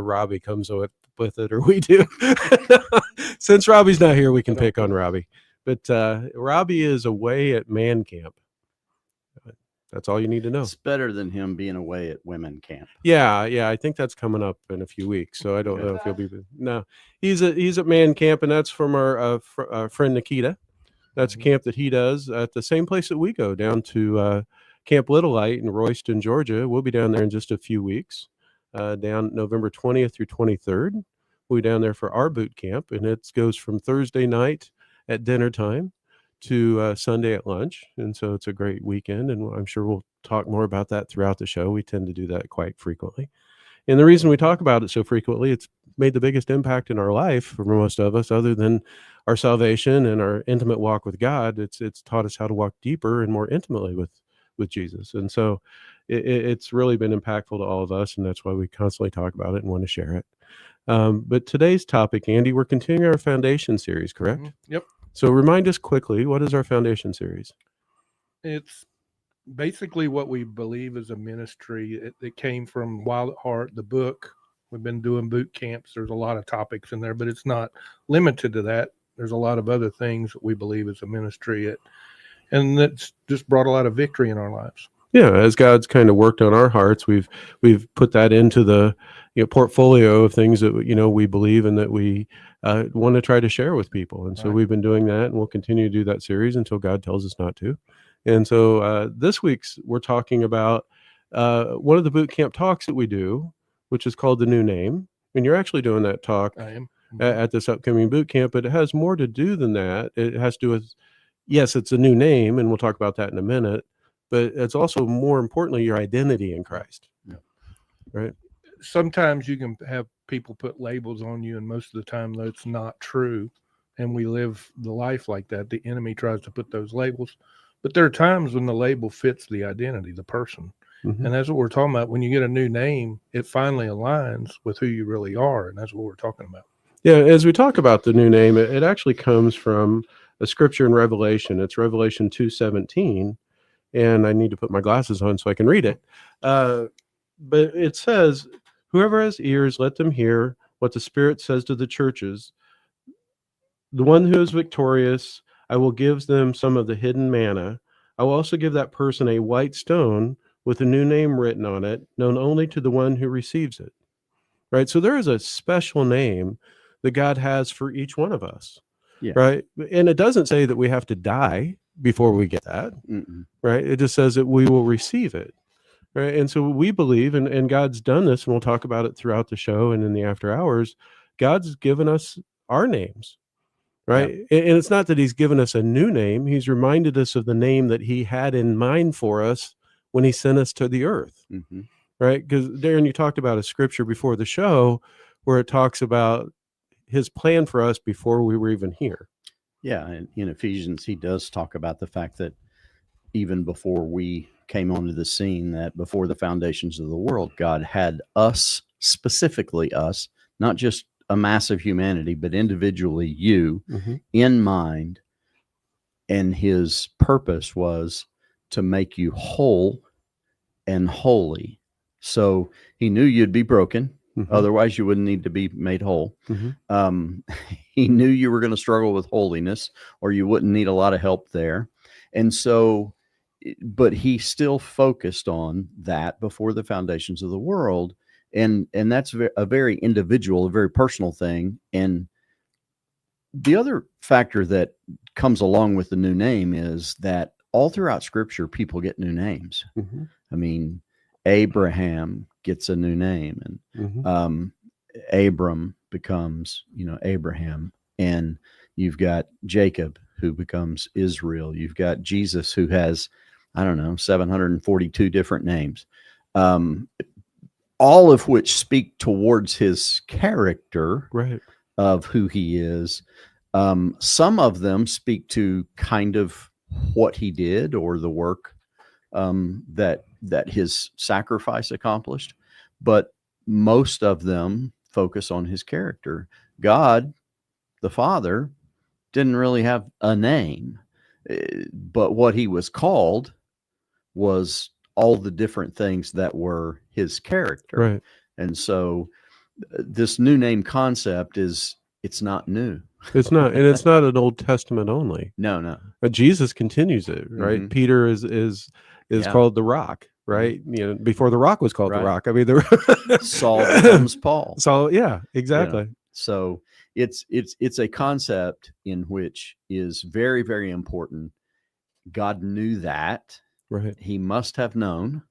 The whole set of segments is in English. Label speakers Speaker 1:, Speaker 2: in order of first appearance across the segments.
Speaker 1: Robbie comes with it or we do. Since Robbie's not here, we can pick on Robbie. But Robbie is away at man camp. That's all you need to know.
Speaker 2: It's better than him being away at women camp.
Speaker 1: Yeah, I think that's coming up in a few weeks. So I don't know if he'll be. No, he's at man camp, and that's from our friend Nikita. That's a camp that he does at the same place that we go down to Camp Little Light in Royston, Georgia. We'll be down there in just a few weeks, down November 20th through 23rd. We'll be down there for our boot camp, and it goes from Thursday night at dinner time to Sunday at lunch. And so it's a great weekend, and I'm sure we'll talk more about that throughout the show. We tend to do that quite frequently. And the reason we talk about it so frequently, it's made the biggest impact in our life for most of us, other than our salvation and our intimate walk with God. It's taught us how to walk deeper and more intimately with Jesus. And so it's really been impactful to all of us, and that's why we constantly talk about it and want to share it. But today's topic, Andy, we're continuing our foundation series, correct?
Speaker 3: Mm-hmm. Yep.
Speaker 1: So remind us quickly, what is our foundation series?
Speaker 3: It's basically what we believe is a ministry. It came from Wild at Heart, the book. We've been doing boot camps. There's a lot of topics in there, but it's not limited to that. There's a lot of other things that we believe is a ministry. And that's just brought a lot of victory in our lives.
Speaker 1: Yeah, as God's kind of worked on our hearts, we've put that into the portfolio of things that we believe and that we want to try to share with people. And so we've been doing that, and we'll continue to do that series until God tells us not to. And so this week's we're talking about one of the boot camp talks that we do, which is called The New Name. And you're actually doing that talk
Speaker 3: I am.
Speaker 1: at this upcoming boot camp, but it has more to do than that. It has to do with, yes, it's a new name, and we'll talk about that in a minute, but it's also, more importantly, your identity in Christ.
Speaker 3: Yeah.
Speaker 1: Right?
Speaker 3: Sometimes you can have people put labels on you, and most of the time that's not true. And we live the life like that. The enemy tries to put those labels, but there are times when the label fits the identity, the person.
Speaker 1: Mm-hmm.
Speaker 3: And that's what we're talking about. When you get a new name, it finally aligns with who you really are. And that's what we're talking about.
Speaker 1: Yeah, as we talk about the new name, it actually comes from a scripture in Revelation. It's Revelation 2:17, and I need to put my glasses on so I can read it. But it says, "Whoever has ears, let them hear what the Spirit says to the churches. The one who is victorious, I will give them some of the hidden manna. I will also give that person a white stone with a new name written on it, known only to the one who receives it." Right? So there is a special name that God has for each one of us.
Speaker 2: Yeah.
Speaker 1: Right? And it doesn't say that we have to die before we get that.
Speaker 2: Mm-mm.
Speaker 1: Right? It just says that we will receive it. Right? And so we believe, and God's done this, and we'll talk about it throughout the show and in the after hours, God's given us our names. Right? Yeah. And it's not that he's given us a new name. He's reminded us of the name that he had in mind for us when he sent us to the earth.
Speaker 2: Mm-hmm.
Speaker 1: Right? Because Darren, you talked about a scripture before the show where it talks about his plan for us before we were even here.
Speaker 2: Yeah. And in Ephesians, he does talk about the fact that even before we came onto the scene, that before the foundations of the world, God had us, specifically us, not just a mass of humanity, but individually you,
Speaker 1: Mm-hmm.
Speaker 2: in mind. And his purpose was to make you whole and holy. So he knew you'd be broken.
Speaker 1: Mm-hmm.
Speaker 2: Otherwise, you wouldn't need to be made whole.
Speaker 1: Mm-hmm.
Speaker 2: He knew you were going to struggle with holiness, or you wouldn't need a lot of help there. And so, but he still focused on that before the foundations of the world. And that's a very individual, a very personal thing. And the other factor that comes along with the new name is that all throughout Scripture, people get new names.
Speaker 1: Mm-hmm.
Speaker 2: I mean, Abraham gets a new name, and
Speaker 1: Mm-hmm.
Speaker 2: Abram becomes, Abraham, and you've got Jacob who becomes Israel. You've got Jesus who has, 742 different names, all of which speak towards his character,
Speaker 1: Right.
Speaker 2: of who he is. Some of them speak to kind of what he did or the work that his sacrifice accomplished, but most of them focus on his character. God, the Father, didn't really have a name, but what he was called was all the different things that were his character.
Speaker 1: Right.
Speaker 2: And so this new name concept it's not new.
Speaker 1: It's not, and it's not an Old Testament only.
Speaker 2: No.
Speaker 1: But Jesus continues it, right?
Speaker 2: Mhm.
Speaker 1: Peter is
Speaker 2: Yeah.
Speaker 1: called the Rock, right? You know, before the Rock was called
Speaker 2: Right.
Speaker 1: the Rock. I mean, the
Speaker 2: Saul becomes Paul.
Speaker 1: So yeah, exactly.
Speaker 2: So it's a concept in which is very, very important. God knew that.
Speaker 1: Right.
Speaker 2: He must have known,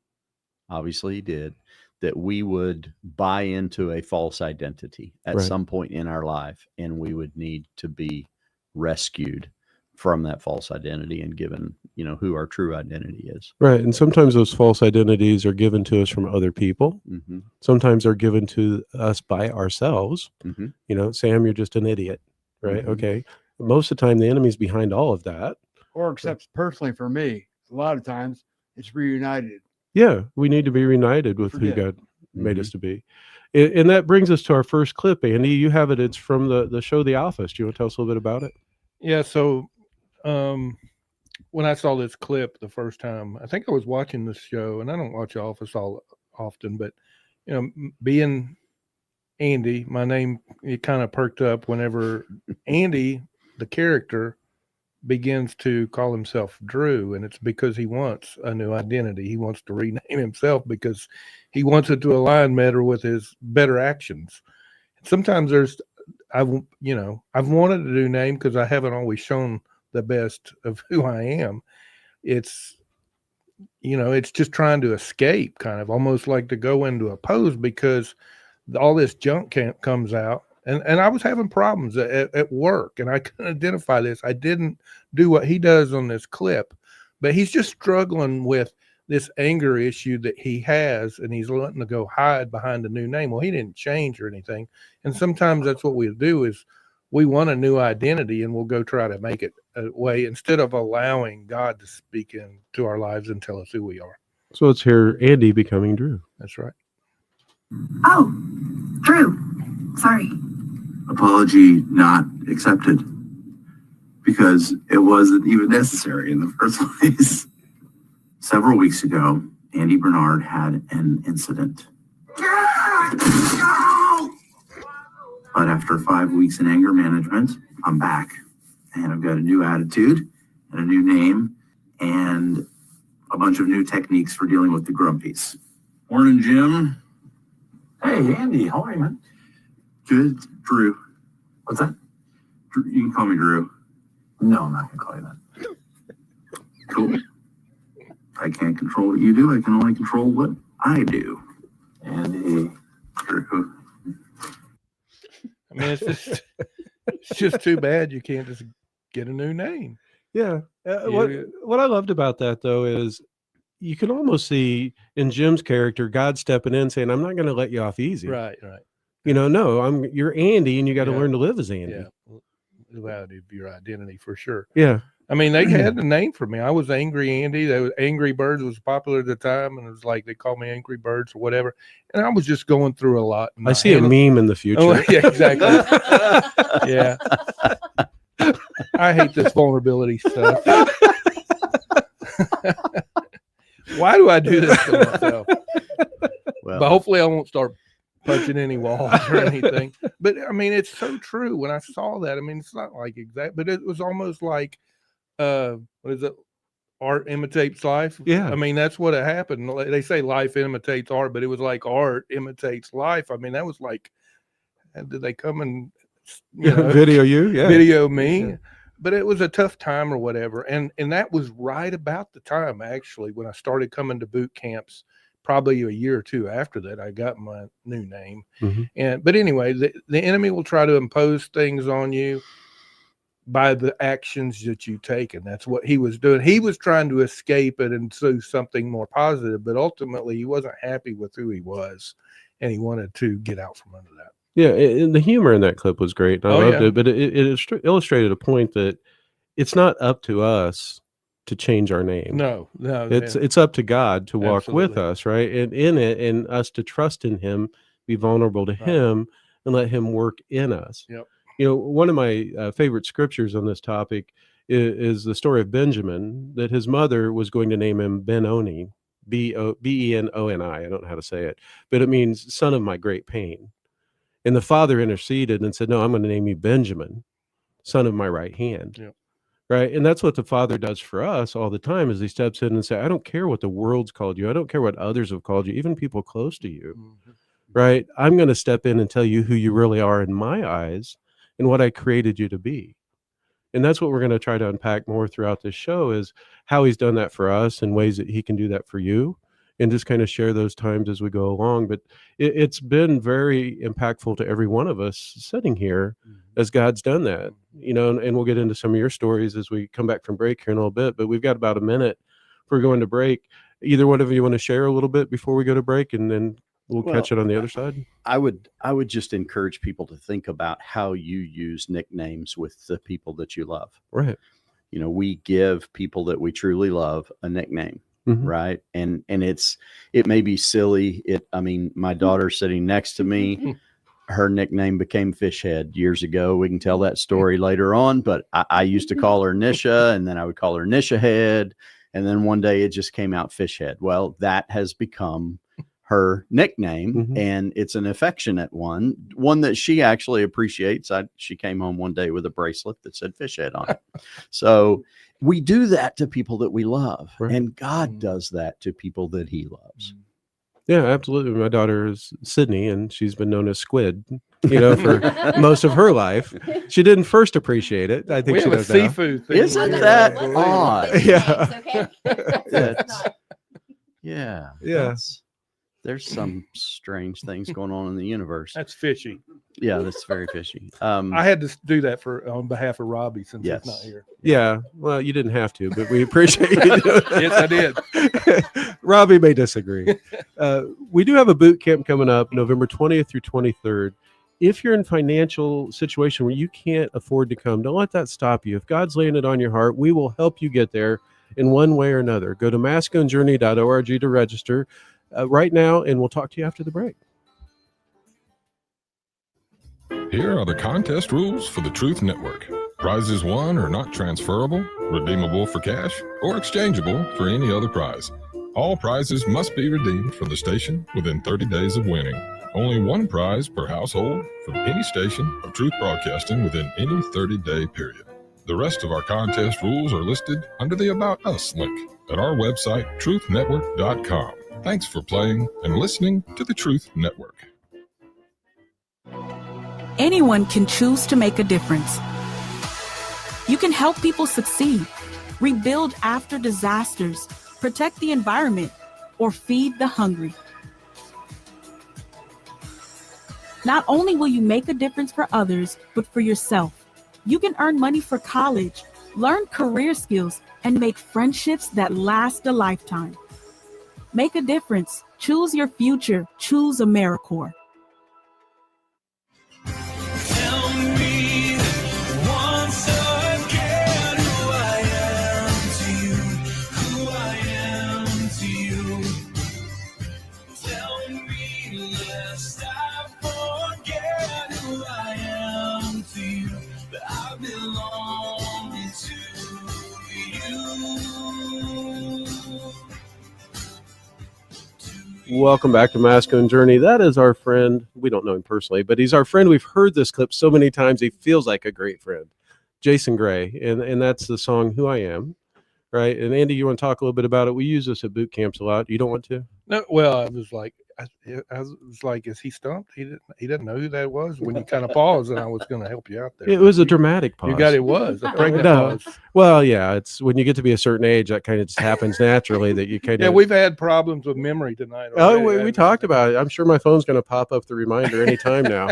Speaker 2: obviously he did, that we would buy into a false identity at
Speaker 1: Right.
Speaker 2: some point in our life, and we would need to be rescued from that false identity and given, who our true identity is.
Speaker 1: Right. And sometimes those false identities are given to us from other people.
Speaker 2: Mm-hmm.
Speaker 1: Sometimes they're given to us by ourselves.
Speaker 2: Mm-hmm.
Speaker 1: You know, Sam, you're just an idiot, right?
Speaker 2: Mhm.
Speaker 1: Okay. Most of the time, the enemy's behind all of that.
Speaker 4: Or except personally for me, a lot of times it's reunited.
Speaker 1: Yeah, we need to be reunited with who
Speaker 4: Forget.
Speaker 1: God made
Speaker 2: Mhm.
Speaker 1: us to be. And that brings us to our first clip. Andy, you have it. It's from the show The Office. Do you want to tell us a little bit about it?
Speaker 3: Yeah. So when I saw this clip the first time, I think I was watching this show, and I don't watch Office all often, but being Andy, my name, it kind of perked up whenever Andy, the character, begins to call himself Drew, and it's because he wants a new identity. He wants to rename himself because he wants it to align better with his better actions. Sometimes I've wanted a new name because I haven't always shown the best of who I am. It's just trying to escape, kind of almost like to go into a pose because all this junk comes out. And I was having problems at work, and I couldn't identify this. I didn't do what he does on this clip, but he's just struggling with this anger issue that he has, and he's letting to go hide behind a new name. Well, he didn't change or anything. And sometimes that's what we do is we want a new identity, and we'll go try to make it a way instead of allowing God to speak into our lives and tell us who we are.
Speaker 1: So let's hear Andy becoming Drew.
Speaker 3: That's right.
Speaker 5: Oh, Drew. Sorry.
Speaker 6: Apology not accepted because it wasn't even necessary in the first place. Several weeks ago, Andy Bernard had an incident. But after 5 weeks in anger management, I'm back and I've got a new attitude and a new name and a bunch of new techniques for dealing with the grumpies. Morning, Jim.
Speaker 7: Hey, Andy, how are you, man?
Speaker 6: Good. Drew.
Speaker 7: What's that?
Speaker 6: Drew, you can call me Drew.
Speaker 7: No, I'm not going to call you that.
Speaker 6: Cool. I can't control what you do. I can only control what I do.
Speaker 7: Andy.
Speaker 6: Drew.
Speaker 3: I mean, it's just too bad you can't just get a new name.
Speaker 1: Yeah.
Speaker 3: Yeah.
Speaker 1: What I loved about that, though, is you can almost see in Jim's character God stepping in saying, I'm not going to let you off easy.
Speaker 3: Right.
Speaker 1: No, you're Andy, and you got to
Speaker 3: Yeah.
Speaker 1: learn to live as Andy.
Speaker 3: Yeah. Out of your identity for sure.
Speaker 1: Yeah.
Speaker 3: I mean, they had a name for me. I was Angry Andy. Angry Birds was popular at the time, and it was like they called me Angry Birds or whatever. And I was just going through a lot.
Speaker 1: I see a meme in the future.
Speaker 3: Oh, yeah, exactly. Yeah. I hate this vulnerability stuff. Why do I do this to myself?
Speaker 2: Well,
Speaker 3: But hopefully I won't start punching any walls or anything. But I mean, it's so true. When I saw that, I mean, it's not like exact, but it was almost like, what is it? Art imitates life.
Speaker 1: Yeah.
Speaker 3: I mean, that's what happened. They say life imitates art, but it was like art imitates life. I mean, that was like, did they come and
Speaker 1: Video you? Yeah.
Speaker 3: video me?
Speaker 1: Yeah.
Speaker 3: But it was a tough time or whatever. And that was right about the time, actually, when I started coming to boot camps. Probably a year or two after that, I got my new name.
Speaker 1: Mhm.
Speaker 3: But anyway, the enemy will try to impose things on you by the actions that you take, and that's what he was doing. He was trying to escape it and do something more positive, but ultimately he wasn't happy with who he was, and he wanted to get out from under that.
Speaker 1: Yeah. And the humor in that clip was great. And I
Speaker 3: Oh,
Speaker 1: loved
Speaker 3: yeah.
Speaker 1: it. But it illustrated a point that it's not up to us to change our name.
Speaker 3: No,
Speaker 1: It's up to God to walk with
Speaker 3: Absolutely.
Speaker 1: us, right? And in it, and us to trust in Him, be vulnerable to Him, and let Him work in us.
Speaker 3: Yep.
Speaker 1: One of my favorite scriptures on this topic is the story of Benjamin, that his mother was going to name him Ben-Oni, Benoni. I don't know how to say it, but it means son of my great pain. And the Father interceded and said, no, I'm going to name you Benjamin, son of my right hand.
Speaker 3: Yeah.
Speaker 1: Right. And that's what the Father does for us all the time, is he steps in and say, I don't care what the world's called you. I don't care what others have called you, even people close to you.
Speaker 3: Mhm.
Speaker 1: Right. I'm going to step in and tell you who you really are in my eyes and what I created you to be. And that's what we're going to try to unpack more throughout this show, is how he's done that for us and ways that he can do that for you, and just kind of share those times as we go along. But it's been very impactful to every one of us sitting here as God's done that, and we'll get into some of your stories as we come back from break here in a little bit. But we've got about a minute before going to break. Either one of you want to share a little bit before we go to break, and then we'll catch it on the other side?
Speaker 2: I would just encourage people to think about how you use nicknames with the people that you love.
Speaker 1: Right.
Speaker 2: We give people that we truly love a nickname.
Speaker 1: Mhm.
Speaker 2: Right. And it may be silly. My daughter sitting next to me, her nickname became Fishhead years ago. We can tell that story later on, but I used to call her Nisha, and then I would call her Nisha Head. And then one day it just came out Fishhead. Well, that has become her nickname,
Speaker 1: Mhm.
Speaker 2: and it's an affectionate one that she actually appreciates. She came home one day with a bracelet that said Fishhead on it. So we do that to people that we love,
Speaker 1: Right.
Speaker 2: and God does that to people that he loves.
Speaker 1: Yeah, absolutely. My daughter is Sydney, and she's been known as Squid, for most of her life. She didn't first appreciate it. I think
Speaker 3: We
Speaker 1: she
Speaker 3: have a
Speaker 1: does now.
Speaker 3: seafood thing.
Speaker 2: Isn't
Speaker 3: here,
Speaker 2: that
Speaker 3: I believe.
Speaker 2: odd?
Speaker 1: Yeah.
Speaker 2: Yeah.
Speaker 1: Yeah.
Speaker 2: There's some strange things going on in the universe.
Speaker 3: That's fishy.
Speaker 2: Yeah, that's very fishy.
Speaker 3: I had to do that on behalf of Robbie since
Speaker 2: Yes.
Speaker 3: he's not here.
Speaker 1: Yeah. Well, you didn't have to, but we appreciate you doing it.
Speaker 3: Yes, I did.
Speaker 1: Robbie may disagree. We do have a boot camp coming up November 20th through 23rd. If you're in financial situation where you can't afford to come, don't let that stop you. If God's laying it on your heart, we will help you get there in one way or another. Go to masculinejourney.org to register right now, and we'll talk to you after the break.
Speaker 8: Here are the contest rules for the Truth Network. Prizes won are not transferable, redeemable for cash, or exchangeable for any other prize. All prizes must be redeemed from the station within 30 days of winning. Only one prize per household from any station of Truth Broadcasting within any 30-day period. The rest of our contest rules are listed under the About Us link at our website, truthnetwork.com. Thanks for playing and listening to the Truth Network.
Speaker 9: Anyone can choose to make a difference. You can help people succeed, rebuild after disasters, protect the environment, or feed the hungry. Not only will you make a difference for others, but for yourself. You can earn money for college, learn career skills, and make friendships that last a lifetime. Make a difference. Choose your future. Choose AmeriCorps.
Speaker 1: Welcome back to Masculine Journey. That is our friend. We don't know him personally, but he's our friend. We've heard this clip so many times. He feels like a great friend, Jason Gray. And that's the song Who I Am, right? And Andy, you want to talk a little bit about it? We use this at boot camps a lot. You don't want to?
Speaker 3: No, well, I was like, is he stumped? He didn't know who that was when you kind of paused, and I was going to help you out there.
Speaker 1: It was a dramatic pause.
Speaker 3: You got it was a pregnant
Speaker 1: No.
Speaker 3: pause.
Speaker 1: Well, yeah, it's when you get to be a certain age, that kind of just happens naturally that you kind of.
Speaker 3: Yeah, we've had problems with memory tonight.
Speaker 1: Oh,
Speaker 3: already.
Speaker 1: we talked about it. I'm sure my phone's going to pop up the reminder anytime now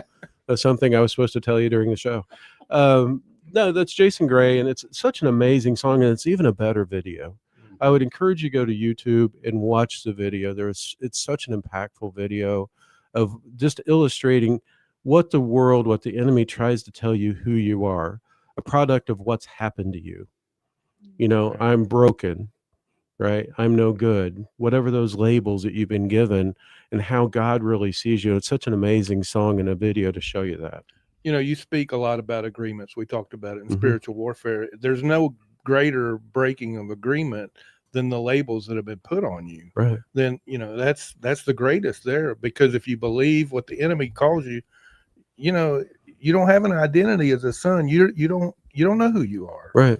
Speaker 1: of something I was supposed to tell you during the show. No, that's Jason Gray, and it's such an amazing song, and it's even a better video. I would encourage you to go to YouTube and watch the video. It's such an impactful video of just illustrating what the enemy tries to tell you who you are, a product of what's happened to you. I'm broken, right? I'm no good, whatever those labels that you've been given, and how God really sees you. It's such an amazing song and a video to show you that.
Speaker 3: You speak a lot about agreements. We talked about it in
Speaker 1: Mhm.
Speaker 3: spiritual warfare. There's no greater breaking of agreement than the labels that have been put on you.
Speaker 1: Right.
Speaker 3: Then, that's the greatest there, because if you believe what the enemy calls you, you know, you don't have an identity as a son. You don't know who you are.
Speaker 1: Right.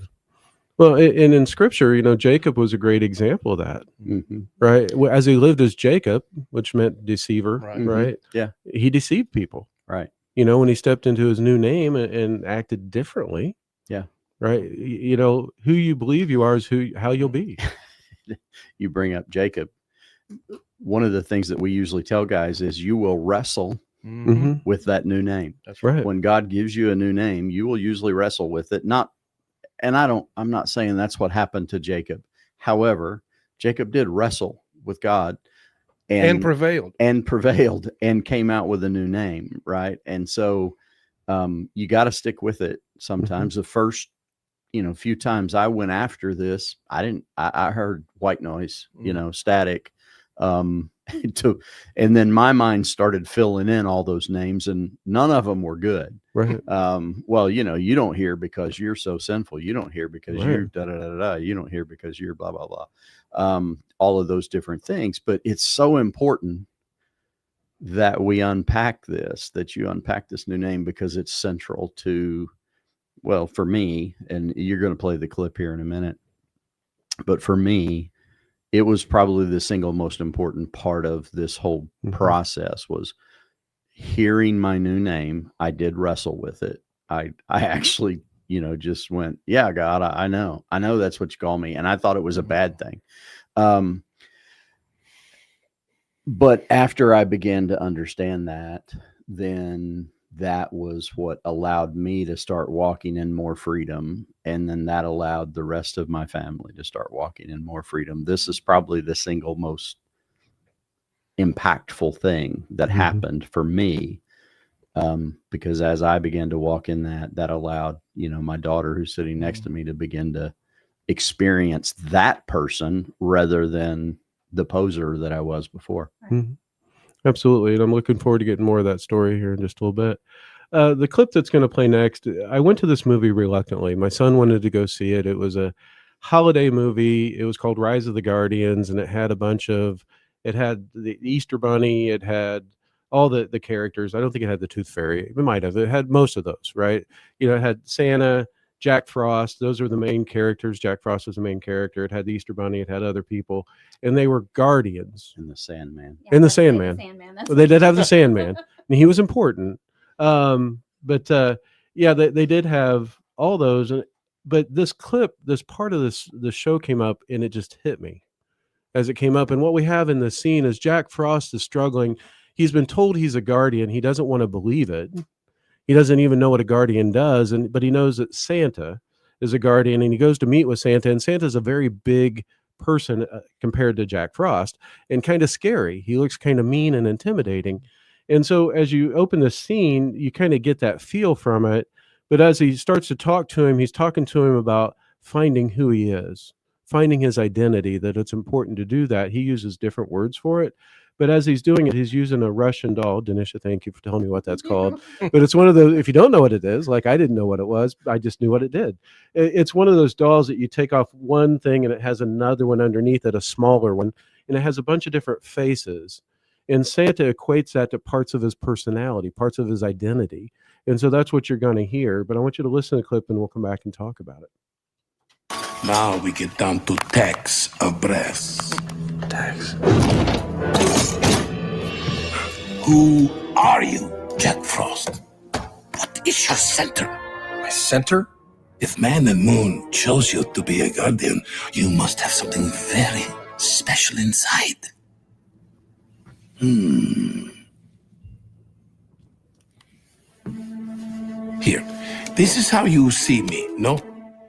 Speaker 1: Well, and in scripture, you know, Jacob was a great example of that, right? As he lived as Jacob, which meant deceiver,
Speaker 3: Right.
Speaker 1: right?
Speaker 2: Yeah.
Speaker 1: He deceived people.
Speaker 2: Right.
Speaker 1: You know, when he stepped into his new name and acted differently.
Speaker 2: Yeah.
Speaker 1: Right. You know, who you believe you are is how you'll be.
Speaker 2: You bring up Jacob. One of the things that we usually tell guys is you will wrestle
Speaker 1: Mm-hmm.
Speaker 2: with that new name.
Speaker 3: That's right.
Speaker 1: Right.
Speaker 2: When God gives you a new name, you will usually wrestle with it. I'm not saying that's what happened to Jacob. However, Jacob did wrestle with God
Speaker 3: And prevailed.
Speaker 2: and came out with a new name. Right. And so you got to stick with it. Sometimes the first, few times I went after this, I heard white noise, static, and then my mind started filling in all those names, and none of them were good.
Speaker 1: Right.
Speaker 2: Well, you don't hear because you're so sinful. You don't hear because
Speaker 1: Right.
Speaker 2: you're da da da da. You don't hear because you're blah blah blah. All of those different things. But it's so important that we unpack this, that you unpack this new name, because it's central to, well, for me, and you're going to play the clip here in a minute, but for me, it was probably the single most important part of this whole process was hearing my new name. I did wrestle with it. I actually, just went, yeah, God, I know that's what you call me. And I thought it was a bad thing. But after I began to understand that, then that was what allowed me to start walking in more freedom. And then that allowed the rest of my family to start walking in more freedom. This is probably the single most impactful thing that happened for me. Because as I began to walk in that allowed, my daughter who's sitting next to me to begin to experience that person rather than the poser that I was before.
Speaker 1: Mhm. Absolutely. And I'm looking forward to getting more of that story here in just a little bit. The clip that's going to play next, I went to this movie reluctantly. My son wanted to go see it. It was a holiday movie. It was called Rise of the Guardians, and it had the Easter Bunny. It had all the characters. I don't think it had the Tooth Fairy. It might have. It had most of those, right? It had Santa, Jack Frost. Those are the main characters. Jack Frost was the main character. It had the Easter Bunny. It had other people, and they were guardians.
Speaker 2: And the Sandman.
Speaker 1: And the Sandman. Well, they did have the Sandman, and he was important. But they did have all those. But this clip, this part of the show came up, and it just hit me as it came up. And what we have in the scene is Jack Frost is struggling. He's been told he's a guardian. He doesn't want to believe it. He doesn't even know what a guardian does, but he knows that Santa is a guardian, and he goes to meet with Santa, and Santa's a very big person compared to Jack Frost, and kind of scary. He looks kind of mean and intimidating. And so as you open the scene, you kind of get that feel from it. But as he starts to talk to him, he's talking to him about finding who he is, finding his identity, that it's important to do that. He uses different words for it. But as he's doing it, he's using a Russian doll. Denisha, thank you for telling me what that's called. But it's one of those, if you don't know what it is, like I didn't know what it was, I just knew what it did. It's one of those dolls that you take off one thing and it has another one underneath it, a smaller one, and it has a bunch of different faces. And Santa equates that to parts of his personality, parts of his identity. And so that's what you're going to hear. But I want you to listen to the clip and we'll come back and talk about it.
Speaker 10: Now we get down to tax of breasts. Tax. Who are you, Jack Frost? What is your center? My center? If Man and Moon chose you to be a guardian, you must have something very special inside. Here, this is how you see me, no?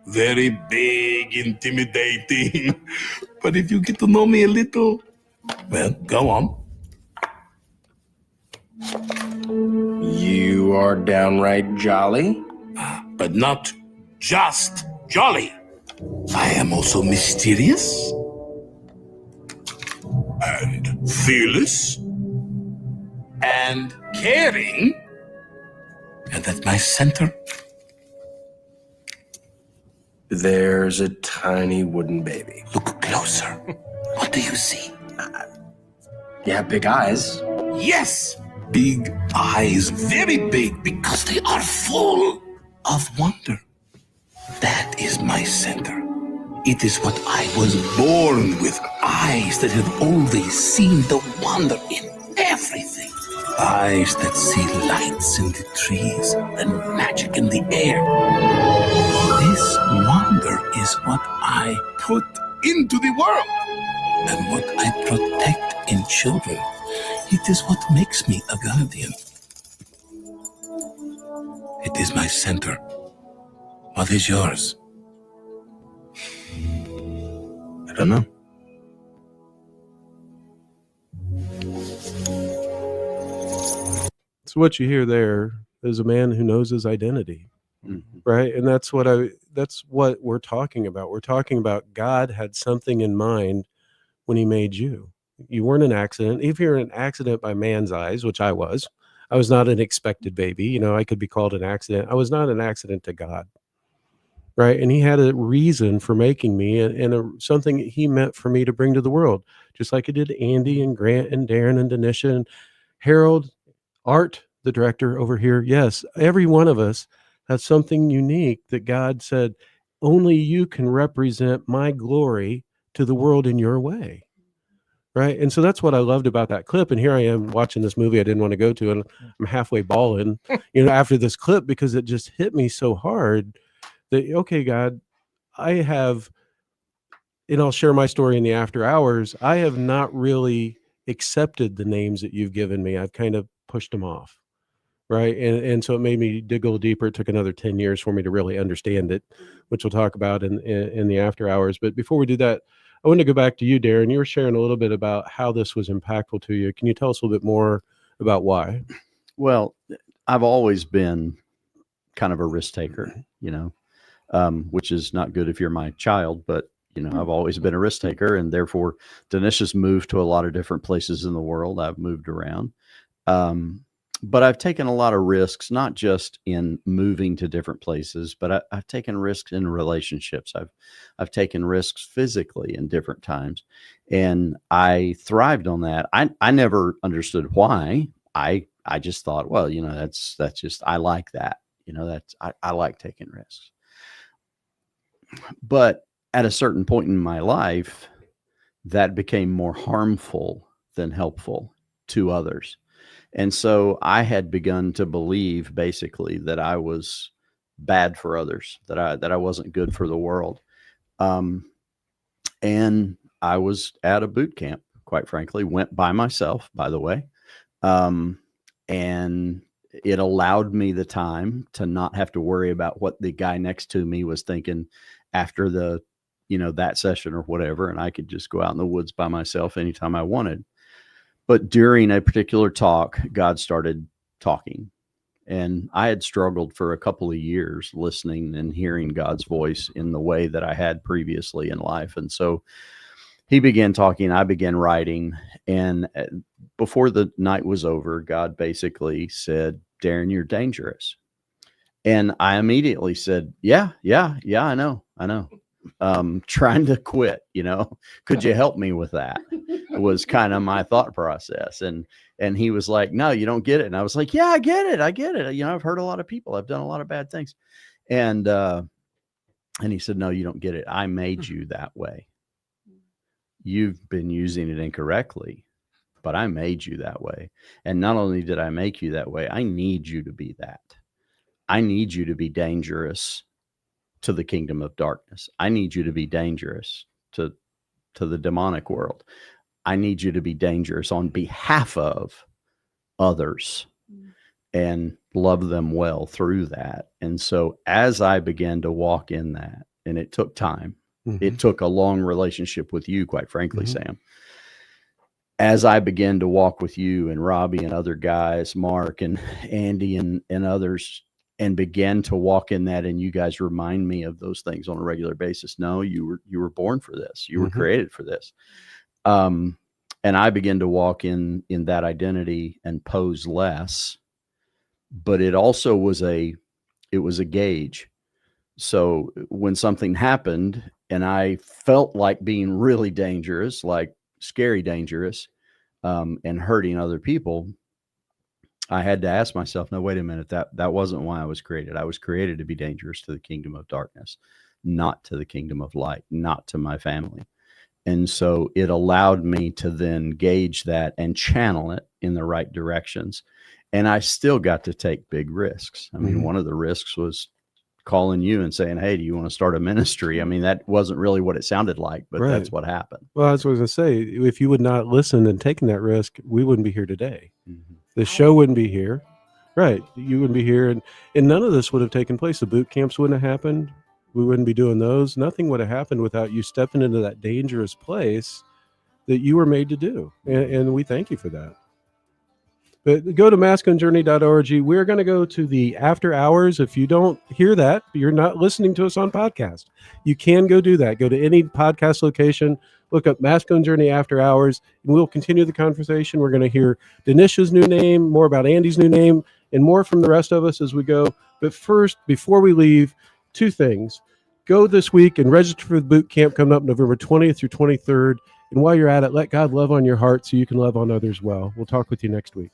Speaker 10: Very big, intimidating. But if you get to know me a little, well, go on. You are downright jolly? But not just jolly. I am also mysterious and fearless and caring. And at my center, there's a tiny wooden baby. Look closer. What do you see? You have big eyes. Yes, big eyes, very big, because they are full of wonder. That is my center. It is what I was born with, eyes that have always seen the wonder in everything. Eyes that see lights in the trees and magic in the air. This wonder is what I put into the world and what I protect in children. It is what makes me a guardian. It is my center. What is yours? I don't know.
Speaker 1: So what you hear there is a man who knows his identity, right? And that's what we're talking about. We're talking about God had something in mind when he made you. You weren't an accident. If you're an accident by man's eyes, which I was not an expected baby. You know, I could be called an accident. I was not an accident to God, right? And he had a reason for making me and something he meant for me to bring to the world, just like it did Andy and Grant and Darren and Denisha and Harold, Art, the director over here. Yes, every one of us has something unique that God said, only you can represent my glory to the world in your way. Right. And so that's what I loved about that clip. And here I am watching this movie I didn't want to go to, and I'm halfway bawling, after this clip, because it just hit me so hard that, okay, God, and I'll share my story in the after hours. I have not really accepted the names that you've given me. I've kind of pushed them off. Right. And so it made me dig a little deeper. It took another 10 years for me to really understand it, which we'll talk about in the after hours. But before we do that, I want to go back to you, Darren. You were sharing a little bit about how this was impactful to you. Can you tell us a little bit more about why?
Speaker 2: Well, I've always been kind of a risk taker, which is not good if you're my child, but I've always been a risk taker, and therefore Denisha's moved to a lot of different places in the world. I've moved around. But I've taken a lot of risks, not just in moving to different places, but I've taken risks in relationships. I've taken risks physically in different times, and I thrived on that. I never understood why. I just thought, well, that's just, I like that. I like taking risks. But at a certain point in my life, that became more harmful than helpful to others. And so I had begun to believe basically that I was bad for others, that I wasn't good for the world. And I was at a boot camp, quite frankly, went by myself, by the way. And it allowed me the time to not have to worry about what the guy next to me was thinking after that session or whatever. And I could just go out in the woods by myself anytime I wanted. But during a particular talk, God started talking, and I had struggled for a couple of years listening and hearing God's voice in the way that I had previously in life. And so he began talking, I began writing, and before the night was over, God basically said, Darren, you're dangerous. And I immediately said, yeah, I know. Trying to quit, could you help me with that? It was kind of my thought process. And he was like, no, you don't get it. And I was like, yeah, I get it. I've heard a lot of people, I've done a lot of bad things. And he said, no, you don't get it. I made you that way. You've been using it incorrectly, but I made you that way. And not only did I make you that way, I need you to be that. I need you to be dangerous to the kingdom of darkness. I need you to be dangerous to the demonic world. I need you to be dangerous on behalf of others and love them well through that. And so as I began to walk in that, and it took time, it took a long relationship with you, quite frankly, Sam. As I began to walk with you and Robbie and other guys, Mark and Andy and others, and began to walk in that, and you guys remind me of those things on a regular basis. No, you were born for this. You were created for this. And I began to walk in that identity and pose less, but it also was a gauge. So when something happened and I felt like being really dangerous, like scary dangerous, and hurting other people, I had to ask myself, no, wait a minute, that wasn't why I was created. I was created to be dangerous to the kingdom of darkness, not to the kingdom of light, not to my family. And so it allowed me to then gauge that and channel it in the right directions. And I still got to take big risks. I mean, one of the risks was calling you and saying, hey, do you want to start a ministry? I mean, that wasn't really what it sounded like, but that's what happened.
Speaker 1: Well, that's what I was going to say. If you would not listen and taken that risk, we wouldn't be here today. The show wouldn't be here. Right. You wouldn't be here. And none of this would have taken place. The boot camps wouldn't have happened. We wouldn't be doing those. Nothing would have happened without you stepping into that dangerous place that you were made to do. And we thank you for that. But go to masculinejourney.org. We're going to go to the after hours. If you don't hear that, you're not listening to us on podcast. You can go do that. Go to any podcast location, look up Masculine Journey After Hours, and we'll continue the conversation. We're going to hear Denisha's new name, more about Andy's new name, and more from the rest of us as we go. But first, before we leave, two things. Go this week and register for the boot camp coming up November 20th through 23rd. And while you're at it, let God love on your heart so you can love on others well. We'll talk with you next week.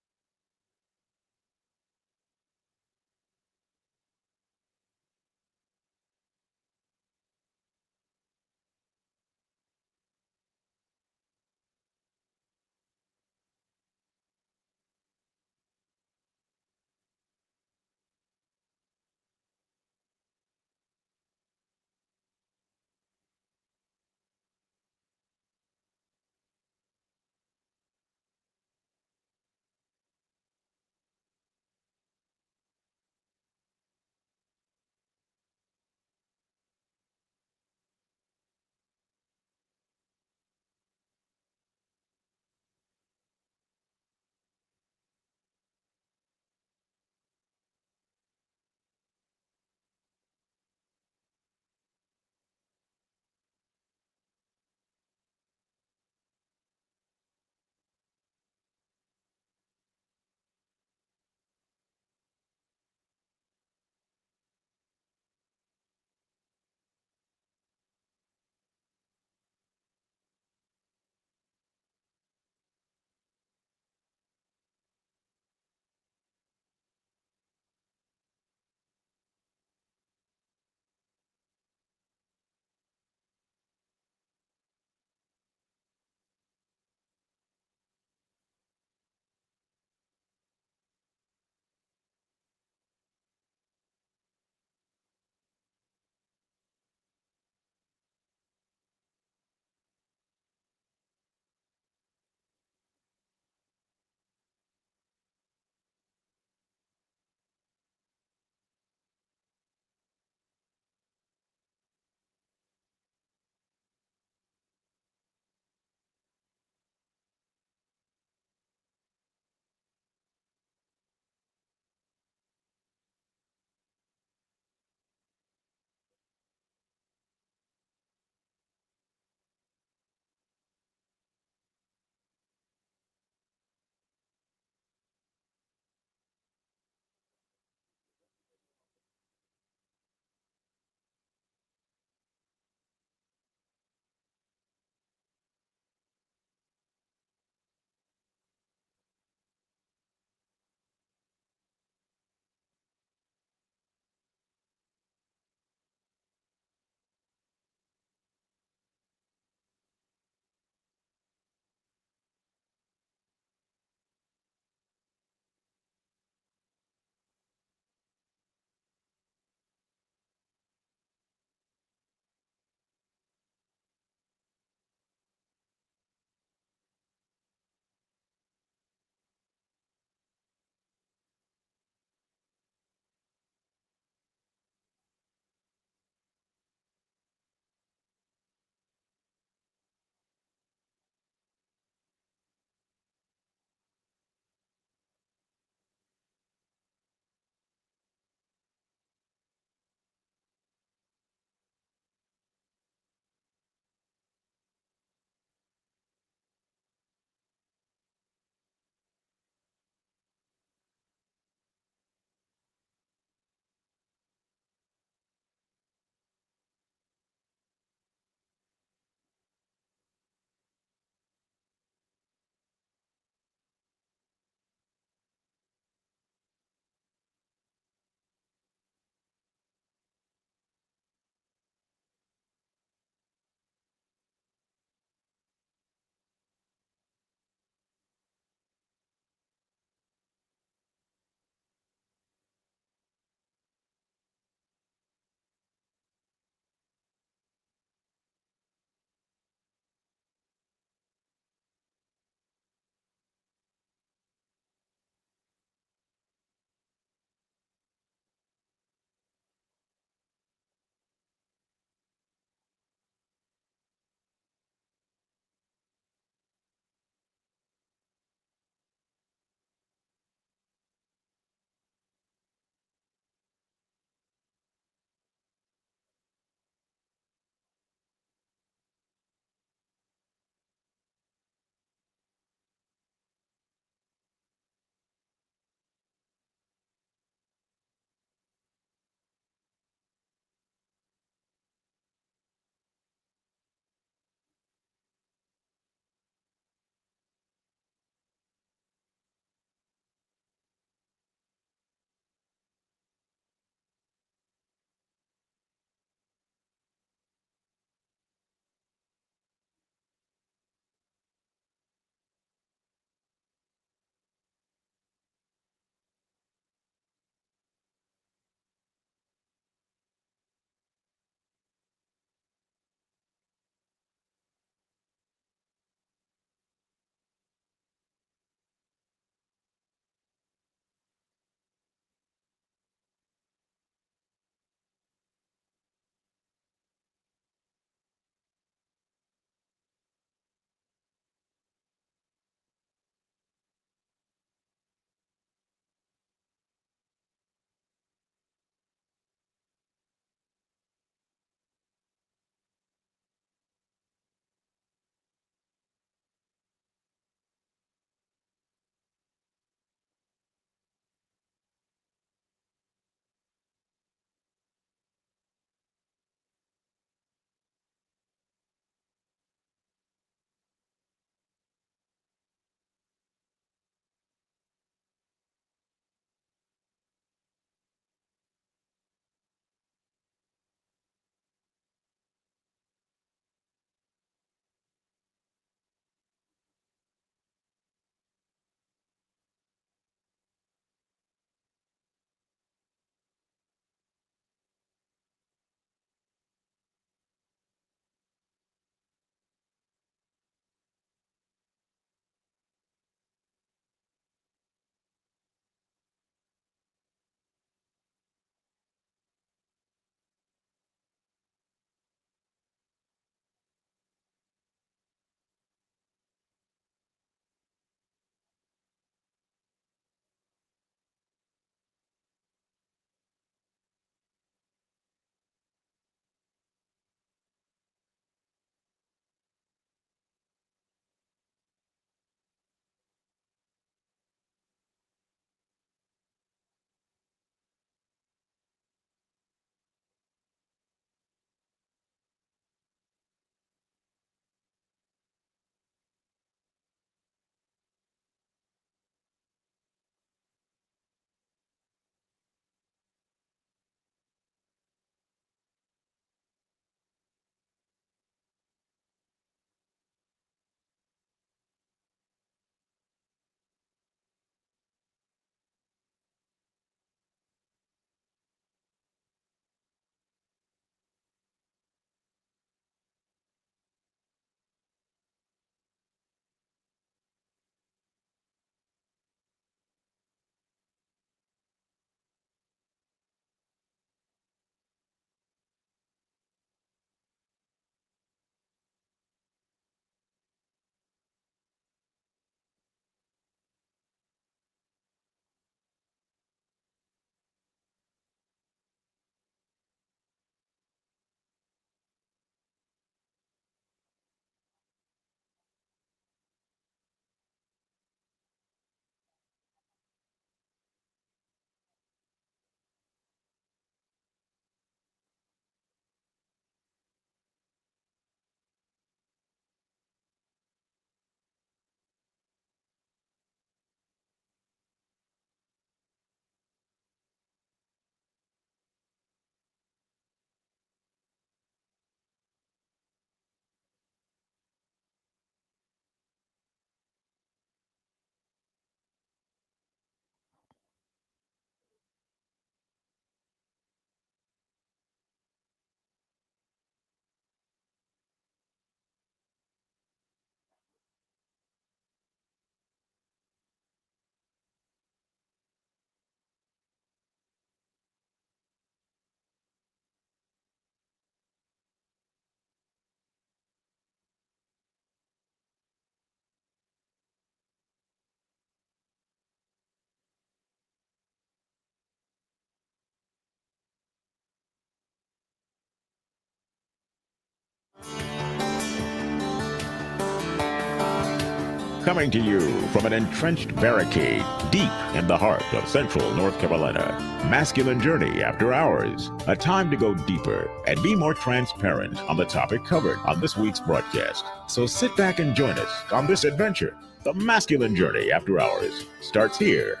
Speaker 11: Coming to you from an entrenched barricade deep in the heart of central North Carolina, Masculine Journey After Hours, a time to go deeper and be more transparent on the topic covered on this week's broadcast. So sit back and join us on this adventure. The Masculine Journey After Hours starts here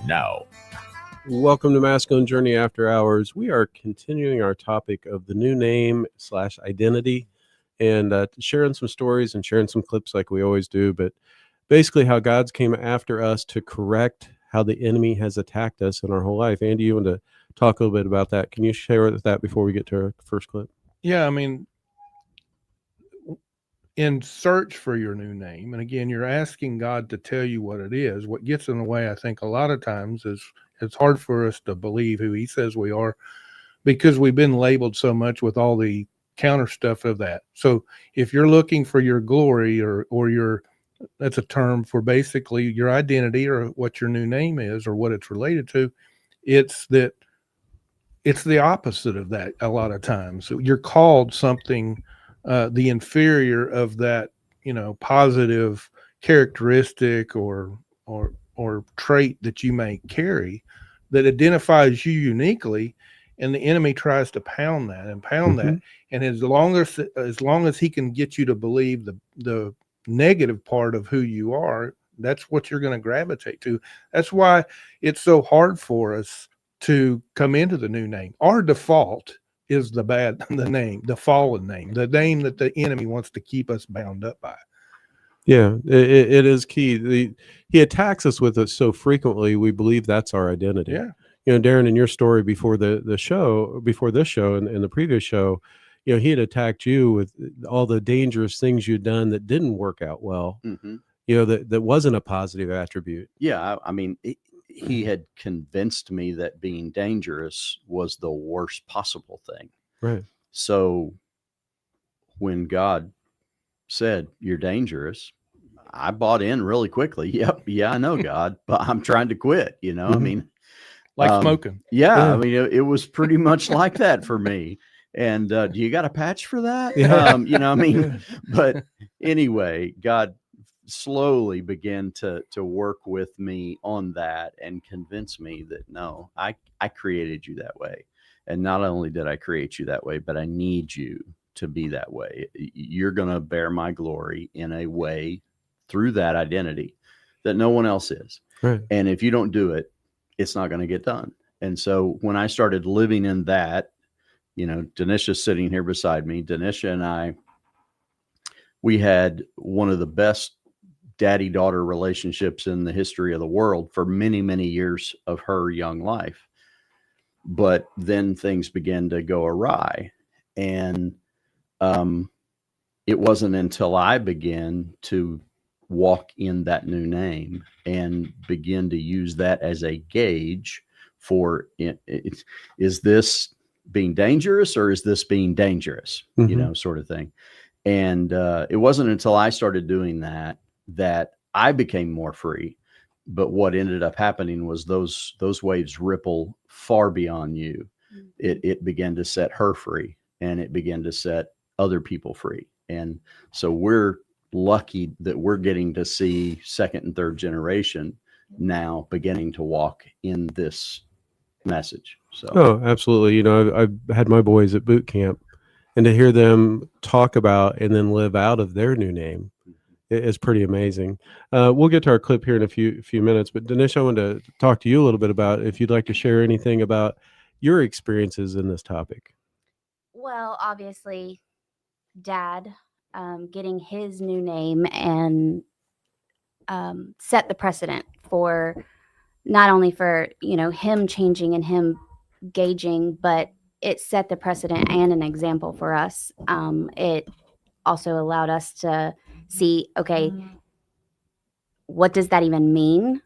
Speaker 11: now.
Speaker 1: Welcome to Masculine Journey After Hours. We are continuing our topic of the new name / identity, and sharing some stories and sharing some clips like we always do, but basically how God's came after us to correct how the enemy has attacked us in our whole life. Andy, you want to talk a little bit about that? Can you share with that before we get to our first clip?
Speaker 3: Yeah, I mean, in search for your new name, and again, you're asking God to tell you what it is. What gets in the way, I think, a lot of times is it's hard for us to believe who he says we are because we've been labeled so much with all the counter stuff of that. So if you're looking for your glory or your, that's a term for basically your identity or what your new name is or what it's related to, it's the opposite of that a lot of times. So you're called something, the inferior of that, positive characteristic or trait that you may carry that identifies you uniquely, and the enemy tries to pound that. And as long as he can get you to believe the negative part of who you are, that's what you're going to gravitate to. That's why it's so hard for us to come into the new name. Our default is the name, the fallen name, the name that the enemy wants to keep us bound up by.
Speaker 1: Yeah, it is key. He attacks us with it so frequently, we believe that's our identity.
Speaker 3: Yeah.
Speaker 1: Darren, in your story before this show and the previous show, he had attacked you with all the dangerous things you'd done that didn't work out well.
Speaker 2: Mm-hmm.
Speaker 1: That wasn't a positive attribute.
Speaker 2: Yeah, I mean, he had convinced me that being dangerous was the worst possible thing.
Speaker 1: Right.
Speaker 2: So when God said, "You're dangerous," I bought in really quickly. Yep. Yeah, I know, God, but I'm trying to quit,
Speaker 1: Mm-hmm.
Speaker 2: I mean,
Speaker 3: like smoking.
Speaker 2: Yeah. I mean, it was pretty much like that for me. And do you got a patch for that?
Speaker 1: Yeah.
Speaker 2: But anyway, God slowly began to work with me on that and convince me that no, I created you that way. And not only did I create you that way, but I need you to be that way. You're going to bear my glory in a way through that identity that no one else is.
Speaker 1: Right.
Speaker 2: And if you don't do it, it's not going to get done. And so when I started living in that, Denisha's sitting here beside me. Denisha and I, we had one of the best daddy-daughter relationships in the history of the world for many, many years of her young life. But then things began to go awry. And it wasn't until I began to walk in that new name and begin to use that as a gauge for is this being dangerous or is this being dangerous,
Speaker 1: Mm-hmm.
Speaker 2: Sort of thing. And it wasn't until I started doing that I became more free. But what ended up happening was those waves ripple far beyond you. It began to set her free, and it began to set other people free. And so we're lucky that we're getting to see second and third generation now beginning to walk in this message. So,
Speaker 1: Oh, absolutely. I've had my boys at boot camp, and to hear them talk about and then live out of their new name is pretty amazing. We'll get to our clip here in a few minutes, but Dinesh, I wanted to talk to you a little bit about if you'd like to share anything about your experiences in this topic.
Speaker 12: Well, obviously, Dad getting his new name and set the precedent for not only for him changing and him gauging, but it set the precedent and an example for us. It also allowed us to see, okay, what does that even mean?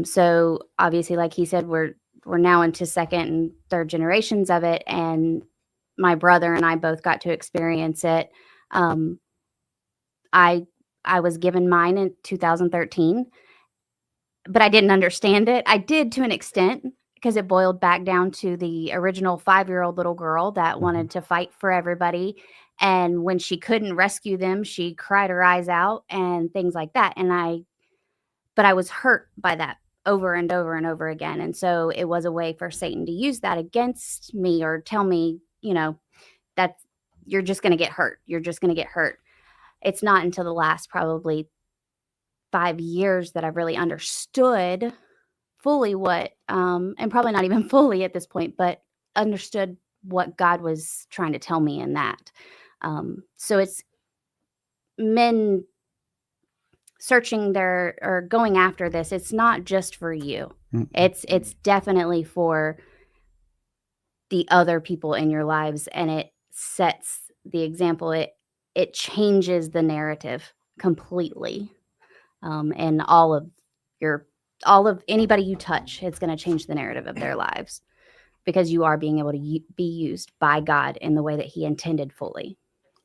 Speaker 12: So obviously, like he said, we're now into second and third generations of it, and my brother and I both got to experience it. I was given mine in 2013, but I didn't understand it. I did to an extent because it boiled back down to the original 5-year-old little girl that wanted to fight for everybody. And when she couldn't rescue them, she cried her eyes out and things like that. But I was hurt by that over and over and over again. And so it was a way for Satan to use that against me or tell me, that you're just going to get hurt. You're just going to get hurt. It's not until the last probably 5 years that I've really understood fully what, and probably not even fully at this point, but understood what God was trying to tell me in that. So it's men searching or going after this. It's not just for you. It's definitely for the other people in your lives, and it sets the example. It changes the narrative completely. And all of anybody you touch, it's going to change the narrative of their lives, because you are being able to be used by God in the way that he intended fully.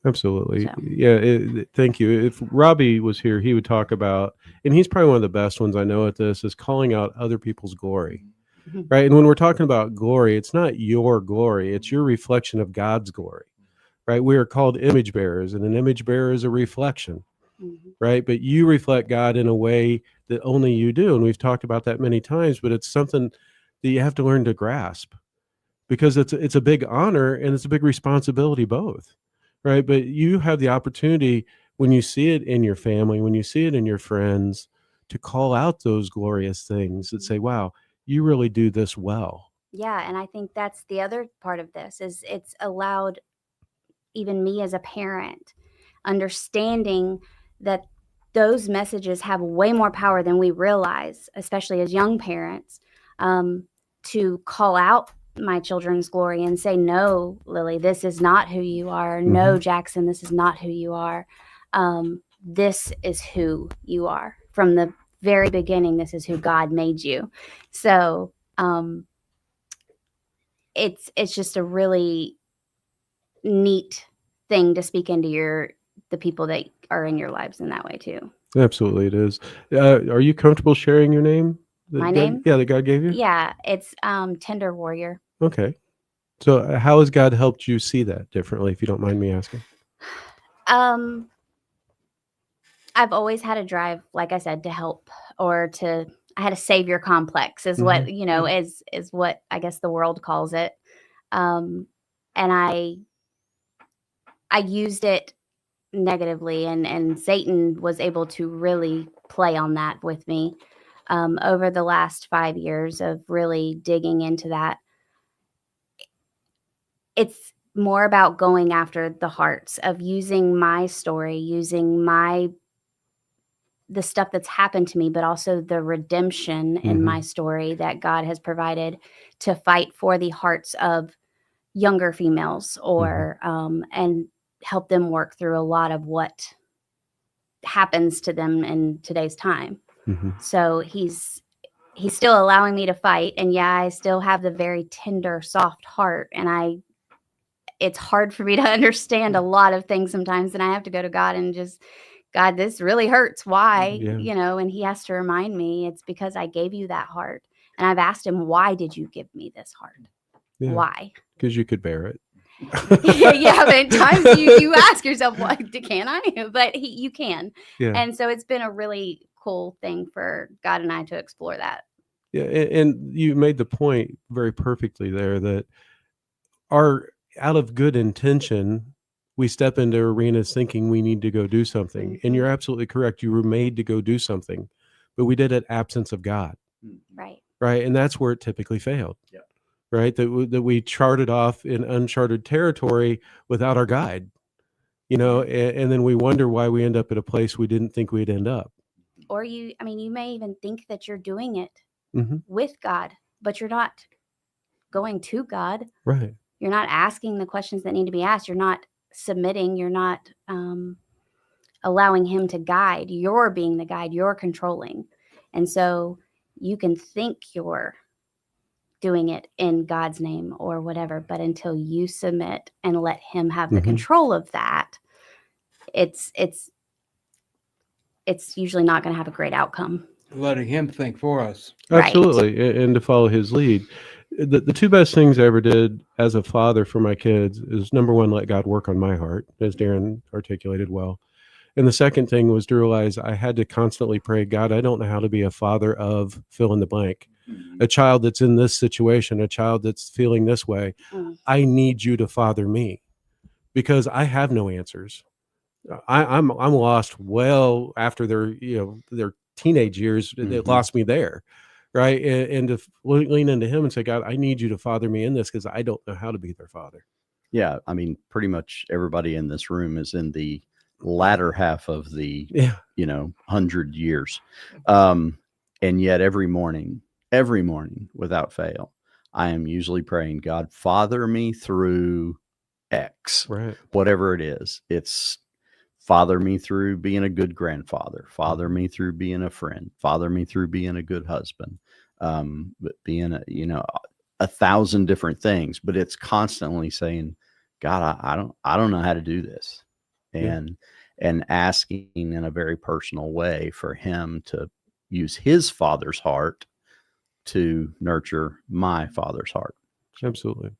Speaker 1: Absolutely.
Speaker 12: So.
Speaker 1: Yeah. Thank you. If Robbie was here, he would talk about, and he's probably one of the best ones I know at this, is calling out other people's glory. Right. And when we're talking about glory, it's not your glory, it's your reflection of God's glory. Right. We are called image bearers, and an image bearer is a reflection. Right. But you reflect God in a way that only you do. And we've talked about that many times, but it's something that you have to learn to grasp, because it's a big honor and it's a big responsibility both. Right. But you have the opportunity, when you see it in your family, when you see it in your friends, to call out those glorious things that say, wow, you really do this well.
Speaker 12: Yeah. And I think that's the other part of this, is it's allowed even me as a parent understanding that those messages have way more power than we realize, especially as young parents, to call out my children's glory and say, no, Lily, this is not who you are. No, Jackson, this is not who you are. This is who you are. From the very beginning, this is who God made you. So it's just a really neat thing to speak into the people that are in your lives in that way too.
Speaker 1: Absolutely, it is. Are you comfortable sharing your name?
Speaker 12: My name?
Speaker 1: Yeah, that God gave you?
Speaker 12: Yeah, it's Tender Warrior.
Speaker 1: Okay. So how has God helped you see that differently, if you don't mind me asking?
Speaker 12: I've always had a drive, like I said, to help, or I had a savior complex is what, is what I guess the world calls it. And I used it negatively, and Satan was able to really play on that with me over the last 5 years of really digging into that. It's more about going after the hearts, of using my story, using the stuff that's happened to me, but also the redemption in my story that God has provided to fight for the hearts of younger females, or and help them work through a lot of what happens to them in today's time. So he's still allowing me to fight, and yeah, I still have the very tender, soft heart, and it's hard for me to understand a lot of things sometimes, and I have to go to God and just, God, this really hurts. Why? And he has to remind me, it's because I gave you that heart. And I've asked him, why did you give me this heart? Yeah. Why?
Speaker 1: Because you could bear it.
Speaker 12: Yeah, but at times you ask yourself, what can I? But you can. Yeah. And so it's been a really cool thing for God and I to explore that.
Speaker 1: Yeah. And you made the point very perfectly there, that out of good intention, we step into arenas thinking we need to go do something. And you're absolutely correct. You were made to go do something, but we did it absence of God.
Speaker 12: Right.
Speaker 1: Right. And that's where it typically failed. Yeah. Right. That we charted off in uncharted territory without our guide, and then we wonder why we end up at a place we didn't think we'd end up.
Speaker 12: Or you may even think that you're doing it with God, but you're not going to God.
Speaker 1: Right.
Speaker 12: You're not asking the questions that need to be asked. You're not submitting. You're not allowing him to guide. You're being the guide. You're controlling. And so you can think you're doing it in God's name or whatever, but until you submit and let him have the control of that, it's usually not going to have a great outcome.
Speaker 4: Letting him think for us.
Speaker 1: Absolutely. Right. And to follow his lead. the two best things I ever did as a father for my kids is, number one, let God work on my heart, as Darren articulated well. And the second thing was to realize I had to constantly pray, God, I don't know how to be a father of fill in the blank. A child that's in this situation, a child that's feeling this way. I need you to father me, because I have no answers. I'm lost well after their teenage years. It lost me there, right? And to lean into Him and say, God, I need you to father me in this, because I don't know how to be their father.
Speaker 2: Yeah, I mean, pretty much everybody in this room is in the latter half of the 100 years, and yet every morning without fail, I am usually praying, God, father me through X,
Speaker 1: right?
Speaker 2: Whatever it is. It's father me through being a good grandfather, father me through being a friend, father me through being a good husband, but being a thousand different things. But it's constantly saying, God, I don't know how to do this, and asking in a very personal way for Him to use His Father's heart to nurture my father's heart.
Speaker 1: Absolutely.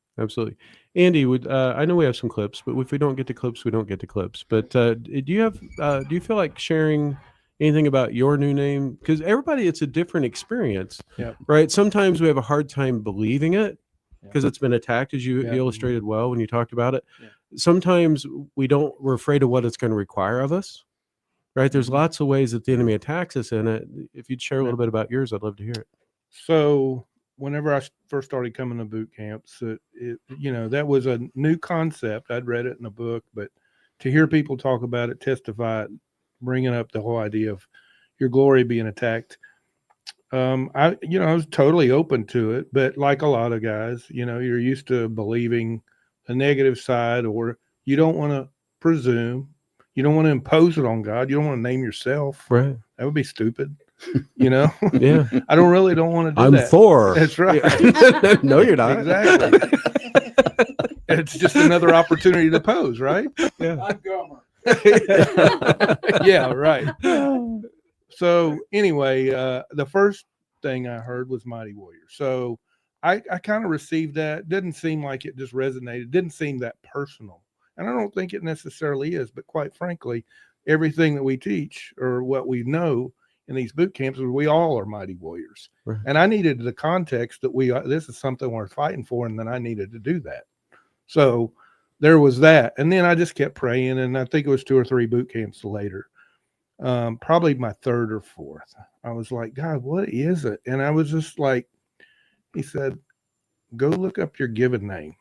Speaker 1: Andy, I know we have some clips, but if we don't get to clips, we don't get to clips. But do you feel like sharing anything about your new name? Because everybody, it's a different experience, right? Sometimes we have a hard time believing it because it's been attacked, as you illustrated well when you talked about it. Sometimes we're afraid of what it's going to require of us, right? There's lots of ways that the enemy attacks us in it. If you'd share a little bit about yours, I'd love to hear it.
Speaker 3: So whenever I first started coming to boot camps, that was a new concept. I'd read it in a book, but to hear people talk about it, testify, bringing up the whole idea of your glory being attacked, I was totally open to it. But like a lot of guys, you're used to believing the negative side, or you don't want to presume, you don't want to impose it on God. You don't want to name yourself.
Speaker 1: Right.
Speaker 3: That would be stupid.
Speaker 1: Yeah.
Speaker 3: I don't want to do
Speaker 1: I'm
Speaker 3: that.
Speaker 1: Thor.
Speaker 3: That's right.
Speaker 1: No, you're not.
Speaker 3: Exactly. It's just another opportunity to pose, right?
Speaker 1: Yeah.
Speaker 4: I'm Gomer.
Speaker 3: Yeah, right. So anyway, the first thing I heard was Mighty Warrior. So I kind of received that. Didn't seem like it just resonated. Didn't seem that personal. And I don't think it necessarily is, but quite frankly, everything that we teach or what we know in these boot camps is we all are mighty warriors.
Speaker 1: Right.
Speaker 3: And I needed the context that this is something worth fighting for. And then I needed to do that. So there was that. And then I just kept praying. And I think it was 2 or 3 boot camps later, probably my 3rd or 4th. I was like, God, what is it? And I was just like, He said, go look up your given name.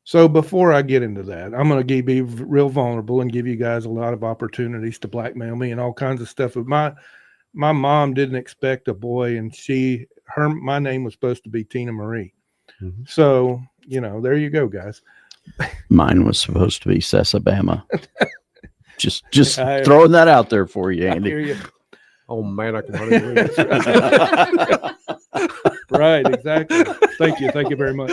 Speaker 3: So before I get into that, I'm going to be real vulnerable and give you guys a lot of opportunities to blackmail me and all kinds of stuff. But my mom didn't expect a boy, and my name was supposed to be Tina Marie. Mm-hmm. So, there you go, guys.
Speaker 2: Mine was supposed to be Sesabama. just throwing that out there for you, Andy.
Speaker 3: I hear you.
Speaker 1: Oh man, I can hardly believe it.
Speaker 3: Right, exactly. Thank you very much.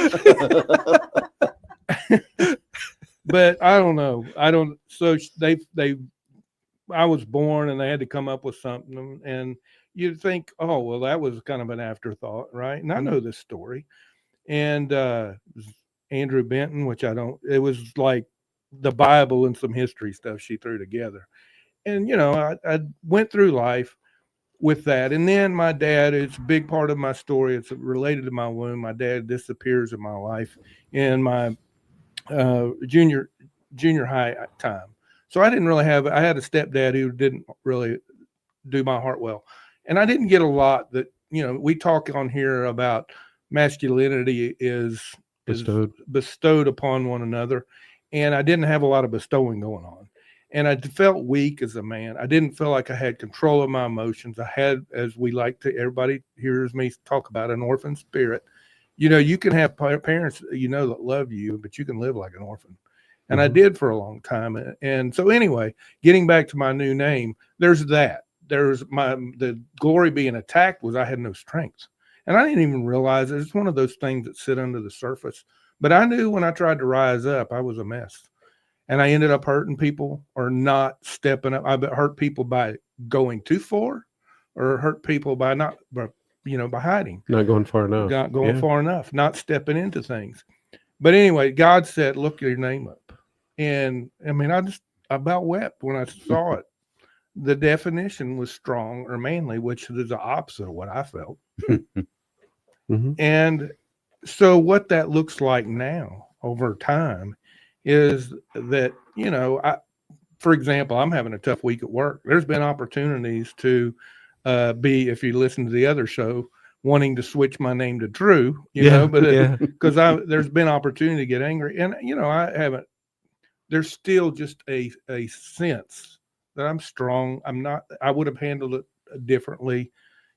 Speaker 3: But I don't know. So I was born and they had to come up with something, and you'd think, oh, well, that was kind of an afterthought, right? And I know this story. And Andrew Benton, it was like the Bible and some history stuff she threw together. And, I went through life with that. And then my dad, it's a big part of my story. It's related to my womb. My dad disappears in my life in my junior high time. So I didn't really I had a stepdad who didn't really do my heart well. And I didn't get a lot that, we talk on here about masculinity is bestowed upon one another. And I didn't have a lot of bestowing going on. And I felt weak as a man. I didn't feel like I had control of my emotions. I had, as everybody hears me talk about, an orphan spirit. You can have parents, that love you, but you can live like an orphan. And I did for a long time. And so anyway, getting back to my new name, there's that. The glory being attacked was I had no strength. And I didn't even realize it. It's one of those things that sit under the surface. But I knew when I tried to rise up, I was a mess. And I ended up hurting people or not stepping up. I hurt people by going too far, or hurt people by by hiding,
Speaker 1: Not going far enough.
Speaker 3: not going
Speaker 1: Yeah.
Speaker 3: far enough, not stepping into things. But anyway, God said, look your name up. And I mean, I about wept when I saw it. The definition was strong or manly, which is the opposite of what I felt.
Speaker 1: Mhm.
Speaker 3: And so what that looks like now over time is that, for example, I'm having a tough week at work. There's been opportunities to if you listen to the other show, wanting to switch my name to Drew, but because there's been opportunity to get angry. And, I haven't, there's still just a sense that I'm strong. I would have handled it differently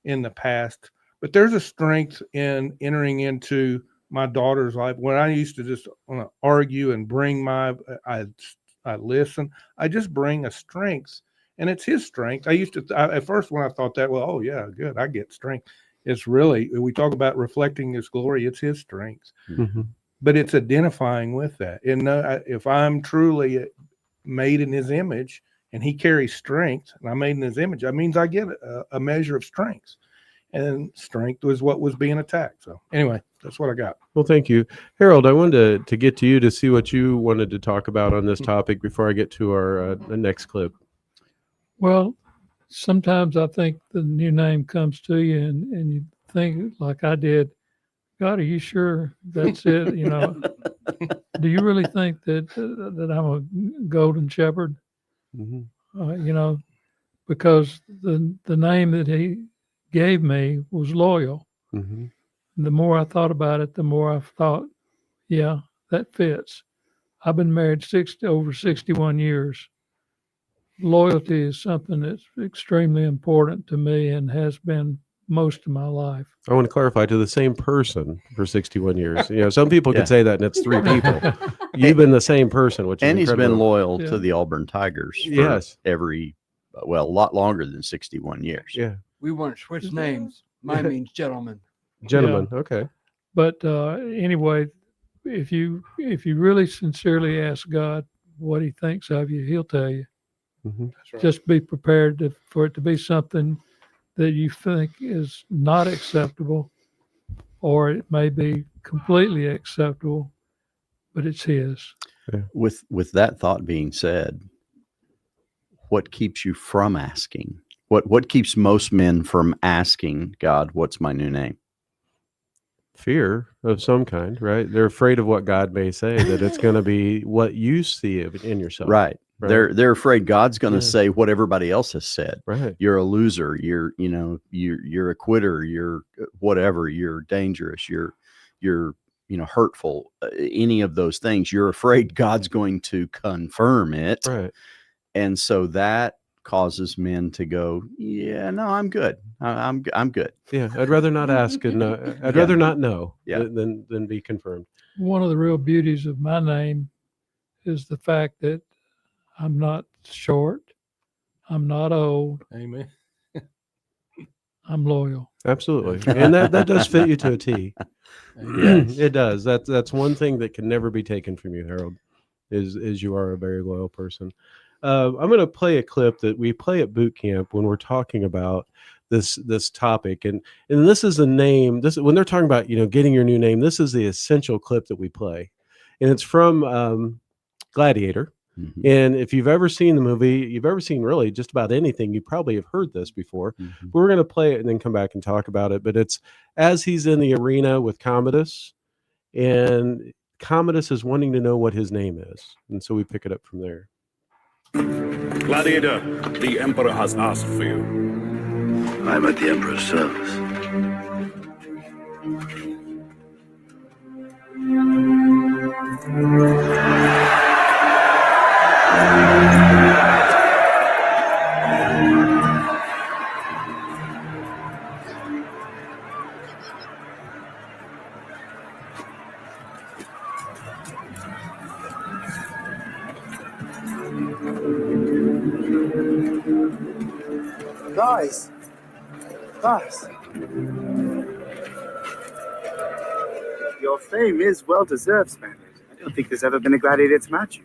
Speaker 3: in the past, but there's a strength in entering into my daughter's life. When I used to just argue and bring I listen, I just bring a strength, and it's his strength. At first when I thought that, well, oh yeah, good, I get strength. It's really, we talk about reflecting his glory, it's his strength.
Speaker 1: Mm-hmm.
Speaker 3: But it's identifying with that. And if I'm truly made in his image and he carries strength and I'm made in his image, that means I get a measure of strength. And strength was what was being attacked. So anyway, that's what I got.
Speaker 1: Well, thank you. Harold, I wanted to get to you to see what you wanted to talk about on this topic before I get to our next clip.
Speaker 13: Well, sometimes I think the new name comes to you and you think like I did, God, are you sure that's it? Do you really think that I'm a golden shepherd?
Speaker 1: Mm-hmm.
Speaker 13: Because the name that he gave me was loyal.
Speaker 1: Mm-hmm.
Speaker 13: The more I thought about it, the more I thought, yeah, that fits. I've been married over 61 years. Loyalty is something that's extremely important to me and has been most of my life.
Speaker 1: I want to clarify, to the same person for 61 years. Some people could say that, and it's 3 people. You've been the same person, which is
Speaker 2: and he's been
Speaker 1: incredible.
Speaker 2: Loyal to the Auburn Tigers for a lot longer than 61 years.
Speaker 1: Yeah.
Speaker 4: We want to switch names. Mine means gentleman.
Speaker 1: Gentleman, okay.
Speaker 13: But anyway, if you really sincerely ask God what he thinks of you, he'll tell you.
Speaker 1: Mm-hmm.
Speaker 3: That's right.
Speaker 13: Just be prepared for it to be something that you think is not acceptable, or it may be completely acceptable, but it's his.
Speaker 1: Yeah.
Speaker 2: With that thought being said, what keeps you from asking? What keeps most men from asking God, what's my new name?
Speaker 1: Fear of some kind, right? They're afraid of what God may say, that it's going to be what you see in yourself.
Speaker 2: Right. They're afraid God's going to
Speaker 1: Yeah.
Speaker 2: say what everybody else has said.
Speaker 1: Right.
Speaker 2: You're a loser. You're a quitter. You're whatever. You're dangerous. You're hurtful. Any of those things. You're afraid God's going to confirm it.
Speaker 1: Right.
Speaker 2: And so that causes men to go, yeah, no, I'm good. I'm good.
Speaker 1: Yeah. I'd rather not ask, and I'd rather not know than be confirmed.
Speaker 13: One of the real beauties of my name is the fact that I'm not short. I'm not old.
Speaker 3: Amen.
Speaker 13: I'm loyal.
Speaker 1: Absolutely. And that does fit you to a T.
Speaker 2: Yes.
Speaker 1: It does. That's one thing that can never be taken from you, Harold, is you are a very loyal person. I'm going to play a clip that we play at boot camp when we're talking about this topic. And this is a name. When they're talking about, getting your new name, this is the essential clip that we play. And it's from Gladiator.
Speaker 2: Mm-hmm.
Speaker 1: And if you've ever seen the movie, you've ever seen really just about anything, you probably have heard this before.
Speaker 2: Mm-hmm.
Speaker 1: We're going to play it and then come back and talk about it. But it's as he's in the arena with Commodus, and Commodus is wanting to know what his name is. And so we pick it up from there.
Speaker 14: Gladiator, the Emperor has asked for you.
Speaker 10: I'm at the Emperor's service.
Speaker 15: Guys. Your fame is well deserved, Spaniard. I don't think there's ever been a gladiator to match you.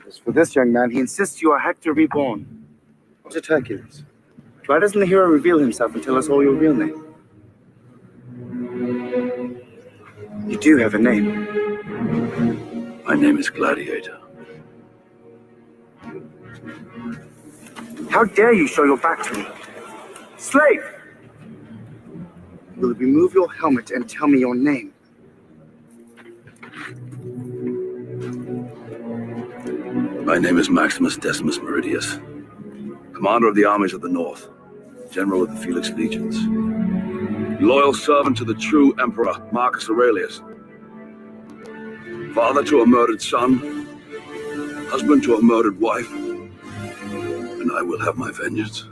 Speaker 15: As for this young man, he insists you are Hector reborn. Not Hercules. Why doesn't the hero reveal himself and tell us all your real name? You do have a name.
Speaker 14: My name is Gladiator.
Speaker 15: How dare you show your back to me? Slave! Will you remove your helmet and tell me your name?
Speaker 14: My name is Maximus Decimus Meridius, commander of the armies of the North, general of the Felix Legions, loyal servant to the true Emperor Marcus Aurelius, father to a murdered son, husband to a murdered wife, and I will have my vengeance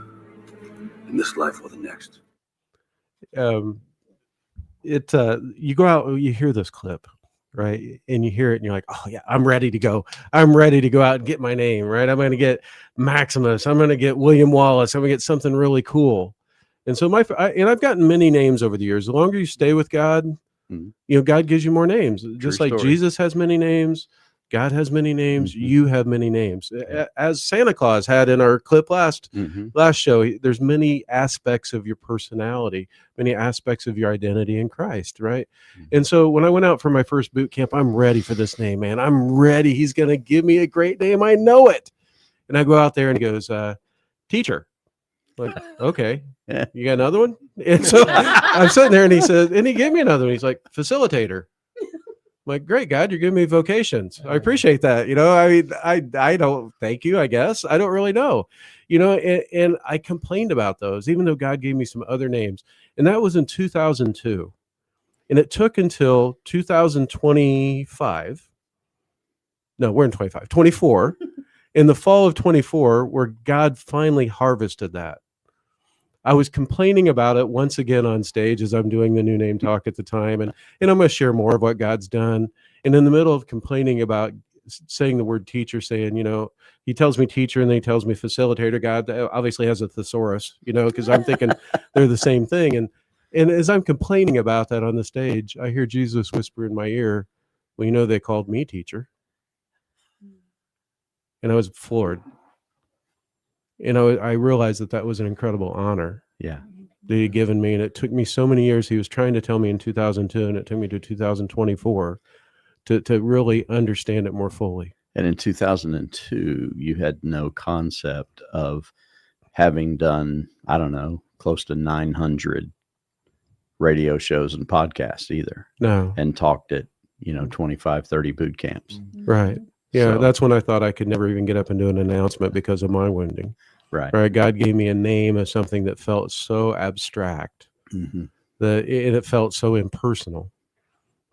Speaker 14: in this life or the next.
Speaker 1: You go out, you hear this clip, right? And you hear it and you're like, oh yeah, I'm ready to go. I'm ready to go out and get my name, right? I'm going to get Maximus. I'm going to get William Wallace. I'm going to get something really cool. And so I've gotten many names over the years. The longer you stay with God, God gives you more names. Just like Jesus has many names, God has many names. You have many names. As Santa Claus had in our clip last show, there's many aspects of your personality, many aspects of your identity in Christ, right? And so when I went out for my first boot camp, I'm ready for this name, man. I'm ready. He's going to give me a great name. I know it. And I go out there and he goes, teacher. Like, okay, you got another one? And so I'm sitting there and he says, and he gave me another one. He's like, facilitator. I'm like, great, God, you're giving me vocations. I appreciate that. I mean, I don't, thank you, I guess. I don't really know, and I complained about those, even though God gave me some other names. And that was in 2002. And it took until 2025. No, we're in 24. In the fall of 24, where God finally harvested that. I was complaining about it once again on stage as I'm doing the new name talk at the time. And I'm going to share more of what God's done. And in the middle of complaining about saying the word teacher, saying, he tells me teacher and then he tells me facilitator. God obviously has a thesaurus, because I'm thinking they're the same thing. And as I'm complaining about that on the stage, I hear Jesus whisper in my ear, well, they called me teacher. And I was floored. I realized that was an incredible honor.
Speaker 2: Yeah.
Speaker 1: That he had given me. And it took me so many years. He was trying to tell me in 2002, and it took me to 2024 to really understand it more fully.
Speaker 2: And in 2002, you had no concept of having done, I don't know, close to 900 radio shows and podcasts either.
Speaker 1: No.
Speaker 2: And talked at, 25, 30 boot camps.
Speaker 1: Right. Yeah,
Speaker 2: So-
Speaker 1: that's when I thought I could never even get up and do an announcement because of my wounding.
Speaker 2: Right.
Speaker 1: God gave me a name of something that felt so abstract that it felt so impersonal.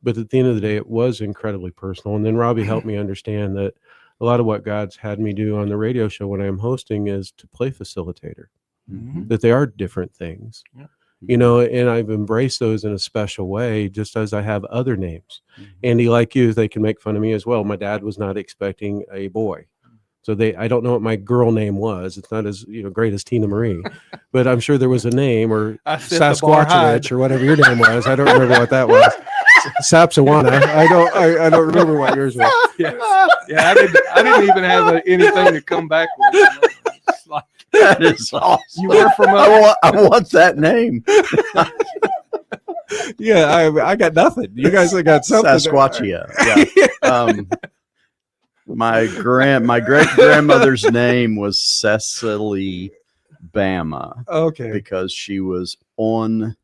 Speaker 1: But at the end of the day, it was incredibly personal. And then Robbie helped me understand that a lot of what God's had me do on the radio show when I'm hosting is to play facilitator, that they are different things. Yeah. And I've embraced those in a special way, just as I have other names. Andy, like you, they can make fun of me as well. My dad was not expecting a boy. So I don't know what my girl name was. It's not as great as Tina Marie, but I'm sure there was a name, or Sasquatchovich or whatever your name was. I don't remember what that was. Sapsawana. I don't remember what yours was.
Speaker 3: Yeah, I didn't even have anything to come back with. It's like,
Speaker 2: That is awesome.
Speaker 3: You were from
Speaker 2: I want that name.
Speaker 1: Yeah, I got nothing. You guys have got something.
Speaker 2: Sasquatchia. Yeah. My great grandmother's name was Cecily Bama.
Speaker 1: Okay.
Speaker 2: Because she was on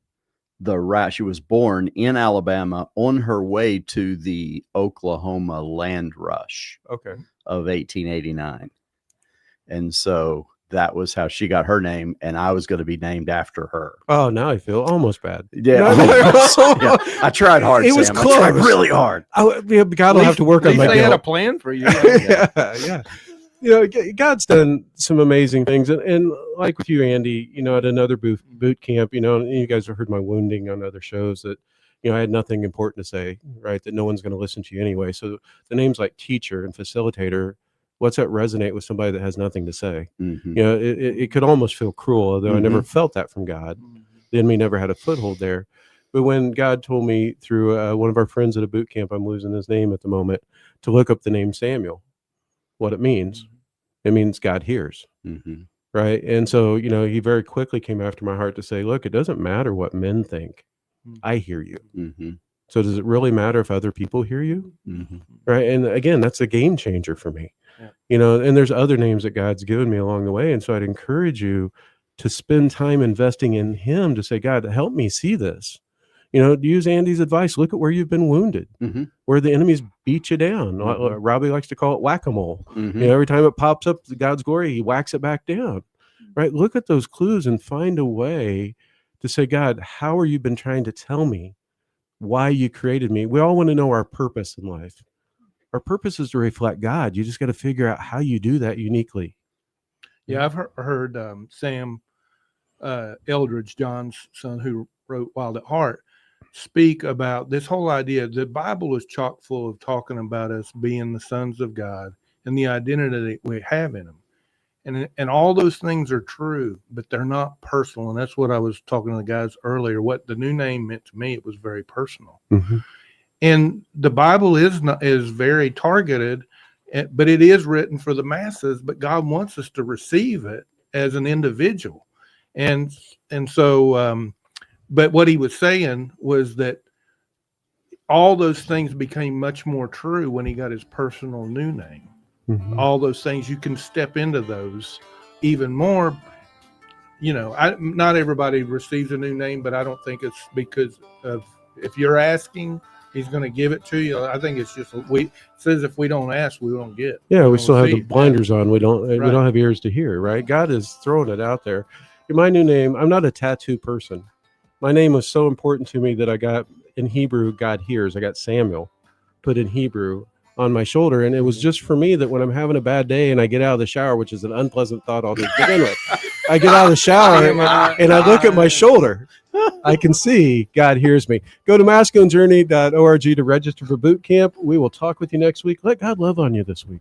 Speaker 2: the route. She was born in Alabama on her way to the Oklahoma land rush.
Speaker 1: Okay.
Speaker 2: Of 1889. And so that was how she got her name, and I was going to be named after her.
Speaker 1: Oh, now I feel almost bad.
Speaker 2: Yeah, yeah. I tried hard.
Speaker 1: It was
Speaker 2: Sam.
Speaker 1: close.
Speaker 2: I tried really hard.
Speaker 1: God will have to work on my
Speaker 3: they
Speaker 1: guilt.
Speaker 3: had a plan for you.
Speaker 1: Yeah. God's done some amazing things, and like with you, Andy, at another boot camp, and you guys have heard my wounding on other shows that, I had nothing important to say, right? That no one's going to listen to you anyway. So the names like teacher and facilitator, what's that resonate with somebody that has nothing to say? It could almost feel cruel, although I never felt that from God. The enemy never had a foothold there. But when God told me through one of our friends at a boot camp, I'm losing his name at the moment, to look up the name Samuel, what it means. It means God hears. Right. And so, he very quickly came after my heart to say, look, it doesn't matter what men think. I hear you. So does it really matter if other people hear you? Right. And again, that's a game changer for me.
Speaker 3: Yeah.
Speaker 1: And there's other names that God's given me along the way. And so I'd encourage you to spend time investing in him to say, God, help me see this. Use Andy's advice. Look at where you've been wounded, where the enemies beat you down. Robbie likes to call it whack-a-mole. Every time it pops up, God's glory, he whacks it back down. Right? Look at those clues and find a way to say, God, how are you been trying to tell me why you created me? We all want to know our purpose in life. Our purpose is to reflect God. You just got to figure out how you do that uniquely.
Speaker 3: Yeah, I've heard Sam Eldridge, John's son, who wrote Wild at Heart, speak about this whole idea. The Bible is chock full of talking about us being the sons of God and the identity that we have in him. And all those things are true, but they're not personal. And that's what I was talking to the guys earlier. What the new name meant to me, it was very personal. And the Bible is very targeted, but it is written for the masses. But God wants us to receive it as an individual. And so, but what he was saying was that all those things became much more true when he got his personal new name. All those things, you can step into those even more. Not everybody receives a new name, but I don't think it's because of, if you're asking, he's going to give it to you. I think it's just, it says if we don't ask, we don't get.
Speaker 1: Yeah, we
Speaker 3: don't
Speaker 1: still have the
Speaker 3: receive.
Speaker 1: blinders on. We don't have ears to hear, right? God is throwing it out there. My new name, I'm not a tattoo person. My name was so important to me that I got in Hebrew, God hears. I got Samuel put in Hebrew on my shoulder. And it was just for me that when I'm having a bad day and I get out of the shower, which is an unpleasant thought I'll just begin with, I get out of the shower and I look at my shoulder. I can see God hears me. Go to masculinejourney.org to register for boot camp. We will talk with you next week. Let God love on you this week.